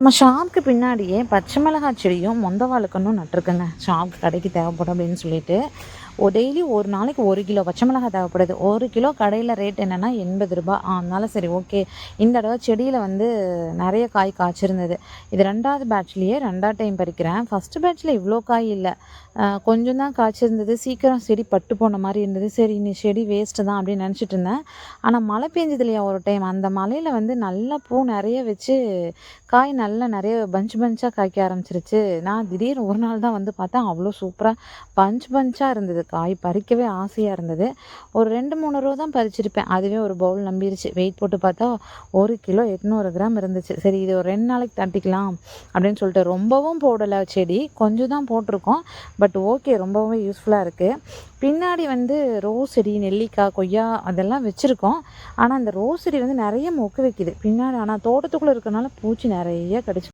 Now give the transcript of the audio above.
நம்ம ஷாப்புக்கு பின்னாடியே பச்சை மிளகாய் செடியும் மொந்த வாழைக்கன்னும் நட்டிருக்கேங்க. ஷாப்புக்கு கடைக்கு தேவைப்படும் அப்படின்னு சொல்லிட்டு டெய்லி ஒரு நாளைக்கு 1 கிலோ பச்சை மிளகாய் தேவைப்படுது. 1 கிலோ கடையில் ரேட் என்னென்னா 80 ரூபா. அதனால சரி ஓகே, இந்த தடவை செடியில் வந்து நிறைய காய் காய்ச்சிருந்தது. இது 2வது பேட்ச்லேயே 2வது டைம் பறிக்கிறேன். ஃபஸ்ட்டு பேட்ச்சில் இவ்வளோ காய் இல்லை, கொஞ்சம் தான் காய்ச்சிருந்தது. சீக்கிரம் செடி பட்டு போன மாதிரி இருந்தது. சரி நீ செடி வேஸ்ட்டு தான் அப்படின்னு நினச்சிட்டு இருந்தேன். ஆனால் மழை பெஞ்சது இல்லையா ஒரு டைம், அந்த மழையில் வந்து நல்லா பூ நிறைய வச்சு காய் நல்லா நிறைய பஞ்சாக காய்க்க ஆரம்பிச்சிருச்சு. நான் திடீர்னு ஒரு நாள் தான் வந்து பார்த்தேன், அவ்வளோ சூப்பராக பஞ்சாக இருந்தது. காய் பறிக்கவே ஆசையாக இருந்தது. ஒரு 2-3 ரூபா தான் பறிச்சிருப்பேன். அதுவே ஒரு பவுல் நம்பிருச்சு. வெயிட் போட்டு பார்த்தா 1 கிலோ 800 கிராம் இருந்துச்சு. சரி இது ஒரு 2 நாளைக்கு தட்டிக்கலாம் அப்படின்னு சொல்லிட்டு ரொம்பவும் போடலை. செடி கொஞ்சம் தான் போட்டிருக்கோம். பட் ஓகே, ரொம்பவே யூஸ்ஃபுல்லாக இருக்குது. பின்னாடி வந்து ரோஸ் செடி, நெல்லிக்காய், கொய்யா அதெல்லாம் வச்சுருக்கோம். ஆனால் அந்த ரோஸ் செடி வந்து நிறைய மொக்கு வைக்குது பின்னாடி. ஆனால் தோட்டத்துக்குள்ளே இருக்கறனால பூச்சி நிறைய கடிச்சு